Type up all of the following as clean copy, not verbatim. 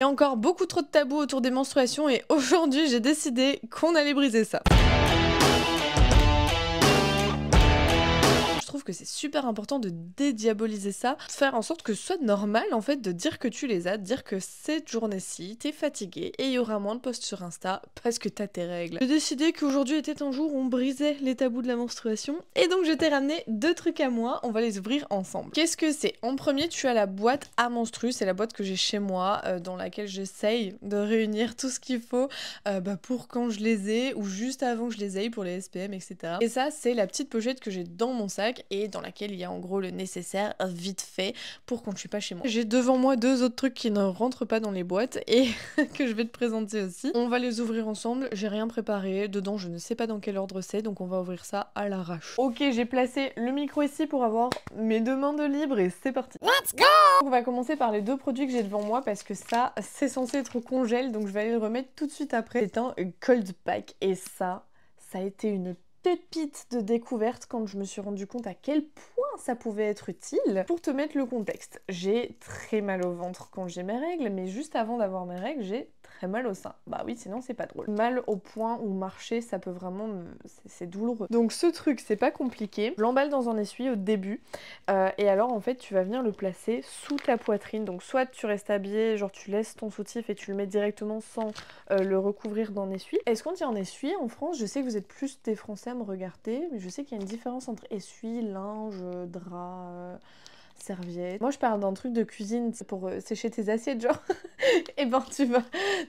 Il y a encore beaucoup trop de tabous autour des menstruations et aujourd'hui j'ai décidé qu'on allait briser ça. Je trouve que c'est super important de dédiaboliser ça, faire en sorte que ce soit normal en fait de dire que tu les as, de dire que cette journée-ci t'es fatiguée et il y aura moins de posts sur Insta parce que t'as tes règles. J'ai décidé qu'aujourd'hui était un jour où on brisait les tabous de la menstruation et donc je t'ai ramené deux trucs à moi, on va les ouvrir ensemble. Qu'est-ce que c'est? En premier tu as la boîte à menstrues, c'est la boîte que j'ai chez moi dans laquelle j'essaye de réunir tout ce qu'il faut pour quand je les ai ou juste avant que je les aille pour les SPM etc. Et ça c'est la petite pochette que j'ai dans mon sac et dans laquelle il y a en gros le nécessaire vite fait pour quand je suis pas chez moi. J'ai devant moi deux autres trucs qui ne rentrent pas dans les boîtes et que je vais te présenter aussi. On va les ouvrir ensemble, j'ai rien préparé, dedans je ne sais pas dans quel ordre c'est donc on va ouvrir ça à l'arrache. Ok, j'ai placé le micro ici pour avoir mes deux mains de libre et c'est parti. Let's go! On va commencer par les deux produits que j'ai devant moi parce que ça c'est censé être au congèle donc je vais aller le remettre tout de suite après. C'est un cold pack et ça a été une pépite de découverte quand je me suis rendu compte à quel point ça pouvait être utile. Pour te mettre le contexte, j'ai très mal au ventre quand j'ai mes règles, mais juste avant d'avoir mes règles, j'ai très mal au sein. Bah oui, sinon c'est pas drôle. Mal au point où marcher, ça peut vraiment c'est douloureux. Donc ce truc, c'est pas compliqué. Je l'emballe dans un essuie au début, et alors en fait, tu vas venir le placer sous ta poitrine. Donc soit tu restes habillé, genre tu laisses ton soutif et tu le mets directement sans le recouvrir d'un essuie. Est-ce qu'on dit en essuie en France? Je sais que vous êtes plus des Français à me regarder, mais je sais qu'il y a une différence entre essuie, linge, drap, serviette. Moi je parle d'un truc de cuisine pour sécher tes assiettes genre. Et ben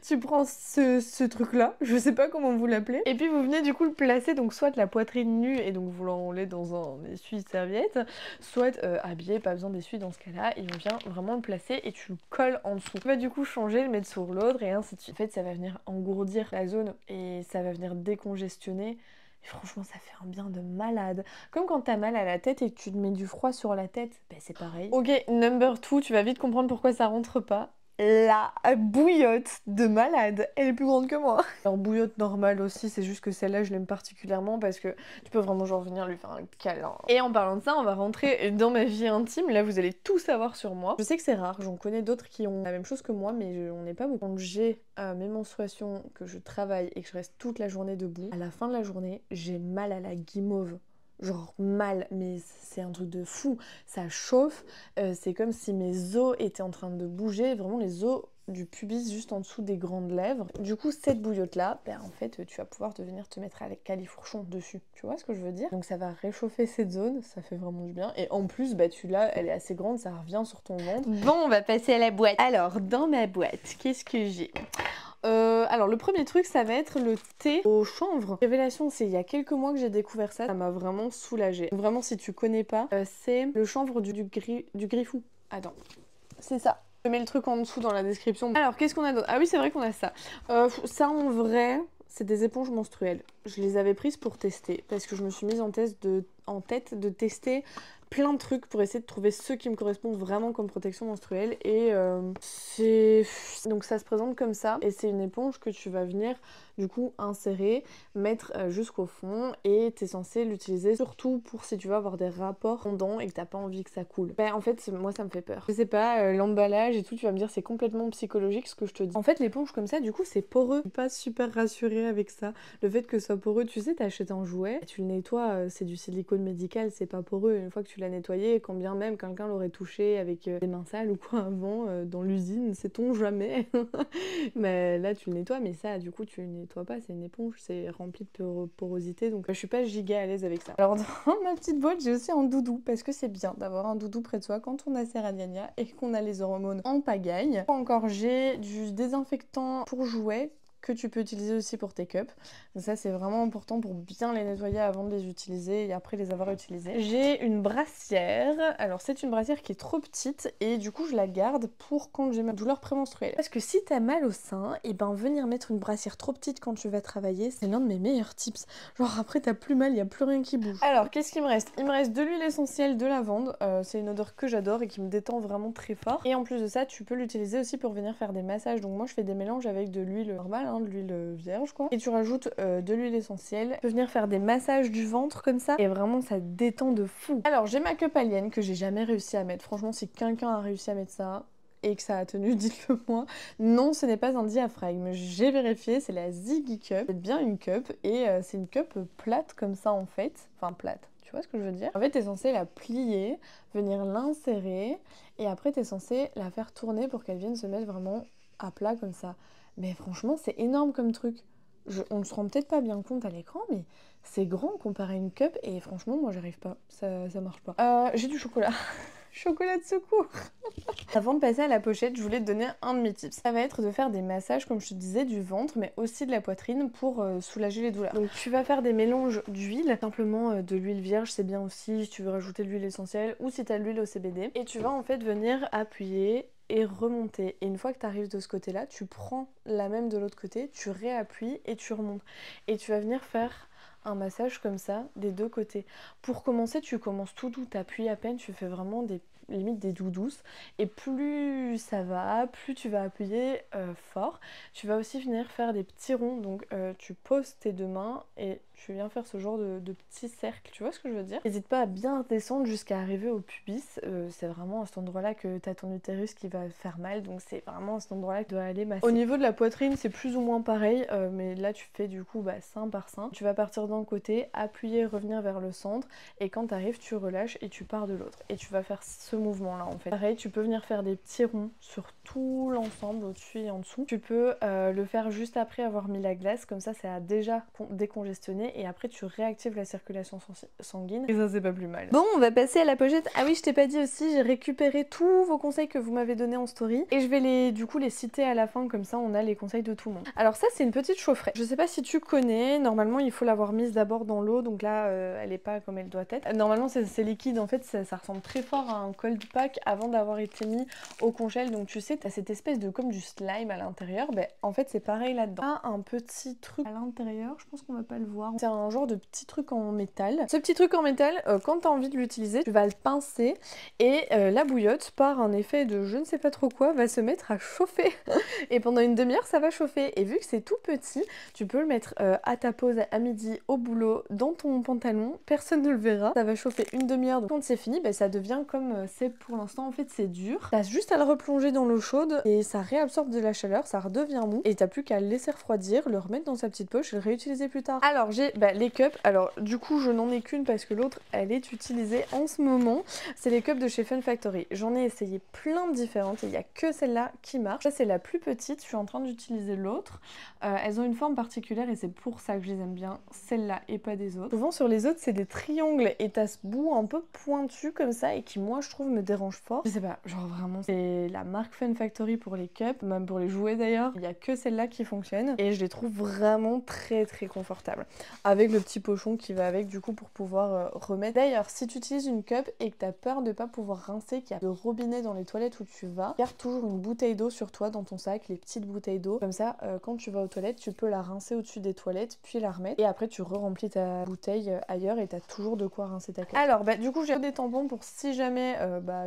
tu prends ce truc là, je sais pas comment vous l'appelez, et puis vous venez du coup le placer donc soit la poitrine nue et donc vous l'enlevez dans un essuie serviette, soit habillé, pas besoin d'essuie dans ce cas là, et on vient vraiment le placer et tu le colles en dessous. Tu vas du coup changer, le mettre sur l'autre et ainsi de suite. En fait ça va venir engourdir la zone et ça va venir décongestionner. Et franchement ça fait un bien de malade. Comme quand t'as mal à la tête et que tu te mets du froid sur la tête, ben c'est pareil. Ok, number 2, tu vas vite comprendre pourquoi ça rentre pas. La bouillotte de malade, elle est plus grande que moi. Alors bouillotte normale aussi, c'est juste que celle-là je l'aime particulièrement parce que tu peux vraiment genre venir lui faire un câlin. Et en parlant de ça, on va rentrer dans ma vie intime, là vous allez tout savoir sur moi. Je sais que c'est rare, j'en connais d'autres qui ont la même chose que moi mais on n'est pas beaucoup. Quand j'ai mes menstruations, que je travaille et que je reste toute la journée debout, à la fin de la journée, j'ai mal à la guimauve. Genre mal, mais c'est un truc de fou, ça chauffe, c'est comme si mes os étaient en train de bouger, vraiment les os du pubis juste en dessous des grandes lèvres. Du coup cette bouillotte là, ben en fait tu vas pouvoir venir te mettre avec califourchon dessus, tu vois ce que je veux dire? Donc ça va réchauffer cette zone, ça fait vraiment du bien, et en plus bah tu l'as, elle est assez grande, ça revient sur ton ventre. Bon, on va passer à la boîte. Alors dans ma boîte, qu'est-ce que j'ai? Alors le premier truc ça va être le thé au chanvre. Révélation, c'est il y a quelques mois que j'ai découvert ça, ça m'a vraiment soulagée. Vraiment si tu connais pas, c'est le chanvre du griffou. Attends, c'est ça. Je mets le truc en dessous dans la description. Alors qu'est-ce qu'on a d'autre? Ah oui c'est vrai qu'on a ça. Ça en vrai, c'est des éponges menstruelles. Je les avais prises pour tester parce que je me suis mise en tête de tester plein de trucs pour essayer de trouver ceux qui me correspondent vraiment comme protection menstruelle et donc ça se présente comme ça et c'est une éponge que tu vas venir du coup insérer, mettre jusqu'au fond et t'es censé l'utiliser surtout pour si tu veux avoir des rapports fondants et que t'as pas envie que ça coule. Ben en fait moi ça me fait peur. Je sais pas, l'emballage et tout, tu vas me dire c'est complètement psychologique ce que je te dis. En fait l'éponge comme ça du coup c'est poreux. Je suis pas super rassurée avec ça. Le fait que ce soit poreux, tu sais t'achètes un jouet, tu le nettoies, c'est du silicone médical, c'est pas poreux. Une fois que tu l'as nettoyé, quand bien même quelqu'un l'aurait touché avec des mains sales ou quoi avant dans l'usine, sait-on jamais. Mais là tu le nettoies, mais ça du coup tu le nettoies pas, c'est une éponge, c'est rempli de porosité, donc je suis pas giga à l'aise avec ça. Alors dans ma petite boîte j'ai aussi un doudou, parce que c'est bien d'avoir un doudou près de soi quand on a ses radiania et qu'on a les hormones en pagaille. Encore j'ai du désinfectant pour jouets que tu peux utiliser aussi pour tes cups. Donc ça c'est vraiment important pour bien les nettoyer avant de les utiliser et après les avoir utilisés. J'ai une brassière, alors c'est une brassière qui est trop petite et du coup je la garde pour quand j'ai ma douleur prémenstruelle. Parce que si t'as mal au sein, et ben venir mettre une brassière trop petite quand tu vas travailler, c'est l'un de mes meilleurs tips. Genre après t'as plus mal, il y a plus rien qui bouge. Alors qu'est-ce qu'il me reste? Il me reste de l'huile essentielle de lavande, c'est une odeur que j'adore et qui me détend vraiment très fort. Et en plus de ça tu peux l'utiliser aussi pour venir faire des massages, donc moi je fais des mélanges avec de l'huile normale, de l'huile vierge quoi, et tu rajoutes de l'huile essentielle. Tu peux venir faire des massages du ventre comme ça et vraiment ça détend de fou. Alors j'ai ma cup alien que j'ai jamais réussi à mettre, franchement si quelqu'un a réussi à mettre ça, et que ça a tenu, dites-le moi. Non, ce n'est pas un diaphragme. J'ai vérifié, c'est la Ziggy Cup. C'est bien une cup et c'est une cup plate comme ça en fait. Enfin plate, tu vois ce que je veux dire? En fait, t'es censé la plier, venir l'insérer et après t'es censé la faire tourner pour qu'elle vienne se mettre vraiment à plat comme ça. Mais franchement, c'est énorme comme truc. On ne se rend peut-être pas bien compte à l'écran, mais c'est grand comparé à une cup et franchement, moi j'arrive pas, ça marche pas. J'ai du chocolat. Chocolat de secours. Avant de passer à la pochette, je voulais te donner un de mes tips. Ça va être de faire des massages, comme je te disais, du ventre, mais aussi de la poitrine pour soulager les douleurs. Donc tu vas faire des mélanges d'huile, simplement de l'huile vierge, c'est bien aussi si tu veux rajouter de l'huile essentielle ou si tu as de l'huile au CBD. Et tu vas en fait venir appuyer et remonter. Et une fois que tu arrives de ce côté-là, tu prends la même de l'autre côté, tu réappuies et tu remontes. Et tu vas venir faire un massage comme ça des deux côtés. Pour commencer, tu commences tout doux, t'appuies à peine, tu fais vraiment des limite des doux douces et plus ça va, plus tu vas appuyer fort. Tu vas aussi venir faire des petits ronds, donc tu poses tes deux mains et tu viens faire ce genre de petits cercles, tu vois ce que je veux dire? N'hésite pas à bien descendre jusqu'à arriver au pubis, c'est vraiment à cet endroit-là que tu as ton utérus qui va faire mal, donc c'est vraiment à cet endroit-là que tu dois aller masser. Au niveau de la poitrine, c'est plus ou moins pareil, mais là tu fais du coup sein par sein. Tu vas partir d'un côté, appuyer, revenir vers le centre, et quand tu arrives, tu relâches et tu pars de l'autre. Et tu vas faire ce mouvement-là en fait. Pareil, tu peux venir faire des petits ronds sur tout l'ensemble, au-dessus et en dessous. Tu peux le faire juste après avoir mis la glace, comme ça a déjà décongestionné et après tu réactives la circulation sanguine et ça c'est pas plus mal. Bon, on va passer à la pochette. Ah oui, je t'ai pas dit aussi, j'ai récupéré tous vos conseils que vous m'avez donnés en story et je vais du coup les citer à la fin, comme ça on a les conseils de tout le monde. Alors ça c'est une petite chaufferette. Je sais pas si tu connais, normalement il faut l'avoir mise d'abord dans l'eau, donc là elle est pas comme elle doit être. Normalement c'est liquide, en fait ça ressemble très fort à un cold pack avant d'avoir été mis au congèle, donc tu sais t'as cette espèce de comme du slime à l'intérieur, en fait c'est pareil là-dedans. Ah, un petit truc à l'intérieur, je pense qu'on va pas le voir. C'est un genre de petit truc en métal. Ce petit truc en métal, quand tu as envie de l'utiliser, tu vas le pincer et la bouillotte, par un effet de je ne sais pas trop quoi, va se mettre à chauffer. Et pendant une demi-heure, ça va chauffer. Et vu que c'est tout petit, tu peux le mettre à ta pause à midi, au boulot, dans ton pantalon. Personne ne le verra. Ça va chauffer une demi-heure. Quand c'est fini, ça devient comme c'est pour l'instant. En fait, c'est dur. T'as juste à le replonger dans l'eau chaude et ça réabsorbe de la chaleur, ça redevient mou. Et t'as plus qu'à le laisser refroidir, le remettre dans sa petite poche et le réutiliser plus tard. Alors, j'ai les cups. Alors, du coup, je n'en ai qu'une parce que l'autre, elle est utilisée en ce moment. C'est les cups de chez Fun Factory. J'en ai essayé plein de différentes et il n'y a que celle-là qui marche. Ça, c'est la plus petite. Je suis en train d'utiliser l'autre. Elles ont une forme particulière et c'est pour ça que je les aime bien. Celle-là et pas des autres. Souvent, sur les autres, c'est des triangles et t'as ce bout un peu pointu comme ça et qui, moi, je trouve, me dérange fort. Je sais pas, genre vraiment, c'est la marque Fun Factory pour les cups, même pour les jouets d'ailleurs. Il n'y a que celle-là qui fonctionne et je les trouve vraiment très très confortables. Avec le petit pochon qui va avec du coup pour pouvoir remettre. D'ailleurs, si tu utilises une cup et que tu as peur de pas pouvoir rincer, qu'il y a de robinet dans les toilettes où tu vas, garde toujours une bouteille d'eau sur toi dans ton sac, les petites bouteilles d'eau. Comme ça, quand tu vas aux toilettes, tu peux la rincer au-dessus des toilettes, puis la remettre. Et après, tu re-remplis ta bouteille ailleurs et tu as toujours de quoi rincer ta cup. Alors, du coup, j'ai des tampons pour si jamais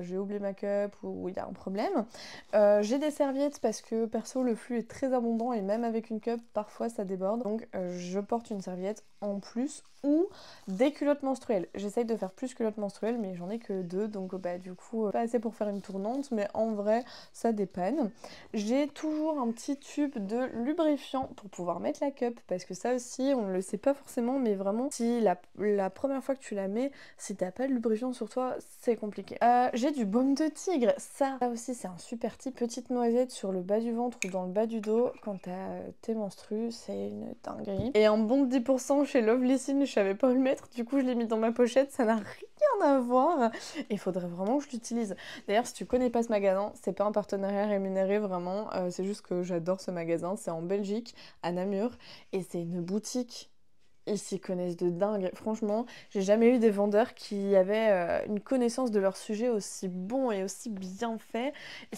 j'ai oublié ma cup ou il y a un problème. J'ai des serviettes parce que perso, le flux est très abondant et même avec une cup, parfois ça déborde. Donc, je porte une serviette en plus ou des culottes menstruelles. J'essaye de faire plus culottes menstruelles mais j'en ai que 2 donc du coup pas assez pour faire une tournante mais en vrai ça dépanne. J'ai toujours un petit tube de lubrifiant pour pouvoir mettre la cup parce que ça aussi on ne le sait pas forcément mais vraiment si la première fois que tu la mets, si t'as pas de lubrifiant sur toi c'est compliqué. J'ai du baume de tigre, ça aussi c'est un super tip. Petite noisette sur le bas du ventre ou dans le bas du dos quand t'as tes menstrues, c'est une dinguerie. Et un bon de 10% chez Lovelessine, je savais pas où le mettre, du coup je l'ai mis dans ma pochette, ça n'a rien à voir. Il faudrait vraiment que je l'utilise. D'ailleurs, si tu connais pas ce magasin, c'est pas un partenariat rémunéré vraiment, c'est juste que j'adore ce magasin, c'est en Belgique, à Namur, et c'est une boutique. Ils s'y connaissent de dingue. Franchement, j'ai jamais eu des vendeurs qui avaient une connaissance de leur sujet aussi bon et aussi bien fait.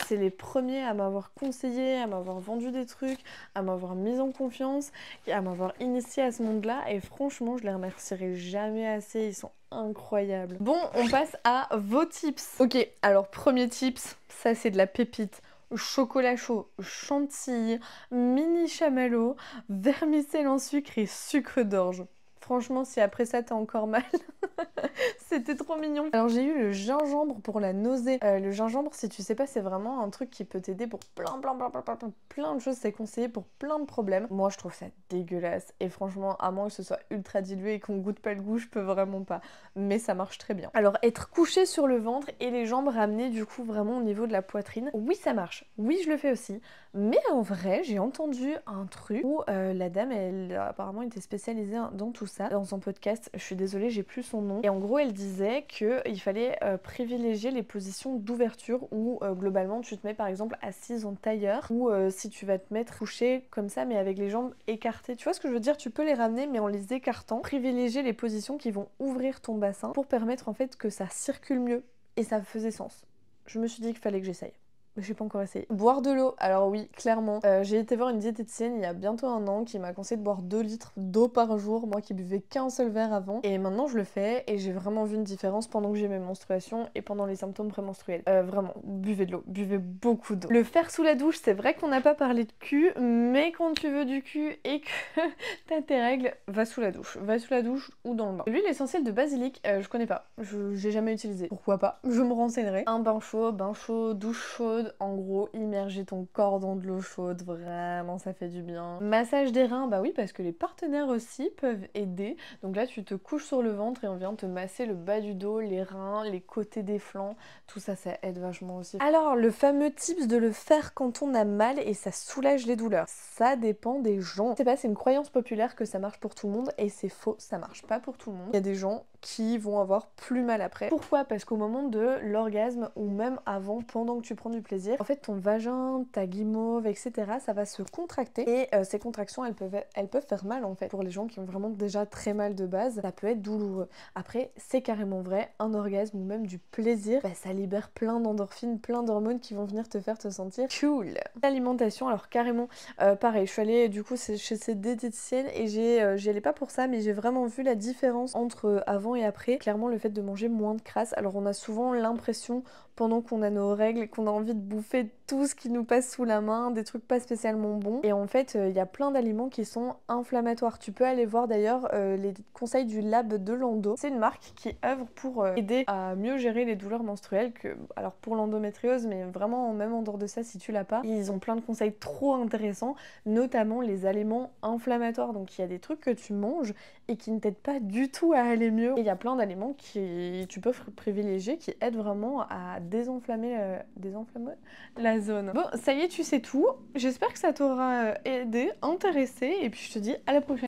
C'est les premiers à m'avoir conseillé, à m'avoir vendu des trucs, à m'avoir mise en confiance et à m'avoir initié à ce monde-là. Et franchement, je les remercierai jamais assez. Ils sont incroyables. Bon, on passe à vos tips. Ok, alors premier tips, ça c'est de la pépite. Chocolat chaud, chantilly, mini chamallow, vermicelle en sucre et sucre d'orge. Franchement, si après ça t'as encore mal, c'était trop mignon. Alors j'ai eu le gingembre pour la nausée. Le gingembre, si tu sais pas, c'est vraiment un truc qui peut t'aider pour plein de choses. C'est conseillé pour plein de problèmes. Moi, je trouve ça dégueulasse. Et franchement, à moins que ce soit ultra dilué et qu'on goûte pas le goût, je peux vraiment pas. Mais ça marche très bien. Alors être couché sur le ventre et les jambes ramenées du coup vraiment au niveau de la poitrine, oui ça marche. Oui, je le fais aussi. Mais en vrai, j'ai entendu un truc où la dame, elle apparemment était spécialisée dans tout ça, dans son podcast. Je suis désolée, j'ai plus son nom. Et en gros, elle disait qu'il fallait privilégier les positions d'ouverture où globalement tu te mets par exemple assise en tailleur ou si tu vas te mettre couché comme ça mais avec les jambes écartées. Tu vois ce que je veux dire? Tu peux les ramener mais en les écartant. Privilégier les positions qui vont ouvrir ton bassin pour permettre en fait que ça circule mieux. Et ça faisait sens. Je me suis dit qu'il fallait que j'essaye. Mais je n'ai pas encore essayé. Boire de l'eau, alors oui, clairement. J'ai été voir une diététicienne il y a bientôt 1 an qui m'a conseillé de boire 2 litres d'eau par jour, moi qui buvais qu'un seul verre avant. Et maintenant je le fais et j'ai vraiment vu une différence pendant que j'ai mes menstruations et pendant les symptômes prémenstruels. Vraiment, buvez de l'eau, buvez beaucoup d'eau. Le faire sous la douche, c'est vrai qu'on n'a pas parlé de cul, mais quand tu veux du cul et que t'as tes règles, va sous la douche. Va sous la douche ou dans le bain. L'huile essentielle de basilic, je connais pas. J'ai jamais utilisé. Pourquoi pas? Je me renseignerai. Un bain chaud, douche chaude. En gros, immerger ton corps dans de l'eau chaude, vraiment ça fait du bien. Massage des reins, bah oui parce que les partenaires aussi peuvent aider. Donc là tu te couches sur le ventre et on vient te masser le bas du dos, les reins, les côtés des flancs, tout ça, ça aide vachement aussi. Alors le fameux tips de le faire quand on a mal et ça soulage les douleurs, ça dépend des gens. Je sais pas, c'est une croyance populaire que ça marche pour tout le monde et c'est faux, ça marche pas pour tout le monde. Il y a des gens qui vont avoir plus mal après. Pourquoi? Parce qu'au moment de l'orgasme ou même avant, pendant que tu prends du plaisir, en fait ton vagin, ta guimauve, etc. ça va se contracter et ces contractions elles peuvent faire mal en fait. Pour les gens qui ont vraiment déjà très mal de base, ça peut être douloureux. Après c'est carrément vrai, un orgasme ou même du plaisir, bah, ça libère plein d'endorphines, plein d'hormones qui vont venir te faire te sentir cool. L'alimentation, alors carrément pareil, je suis allée du coup chez cette diététicienne et j'y allais pas pour ça mais j'ai vraiment vu la différence entre avant et après. Clairement le fait de manger moins de crasse. Alors on a souvent l'impression pendant qu'on a nos règles qu'on a envie de bouffer tout ce qui nous passe sous la main, des trucs pas spécialement bons. Et en fait, il y a plein d'aliments qui sont inflammatoires. Tu peux aller voir d'ailleurs les conseils du Lab de l'Endo. C'est une marque qui œuvre pour aider à mieux gérer les douleurs menstruelles alors pour l'endométriose, mais vraiment même en dehors de ça, si tu l'as pas, ils ont plein de conseils trop intéressants, notamment les aliments inflammatoires. Donc il y a des trucs que tu manges et qui ne t'aident pas du tout à aller mieux. Et il y a plein d'aliments qui tu peux privilégier qui aident vraiment à désenflammer la zone. Bon, ça y est, tu sais tout. J'espère que ça t'aura aidé, intéressé, et puis je te dis à la prochaine.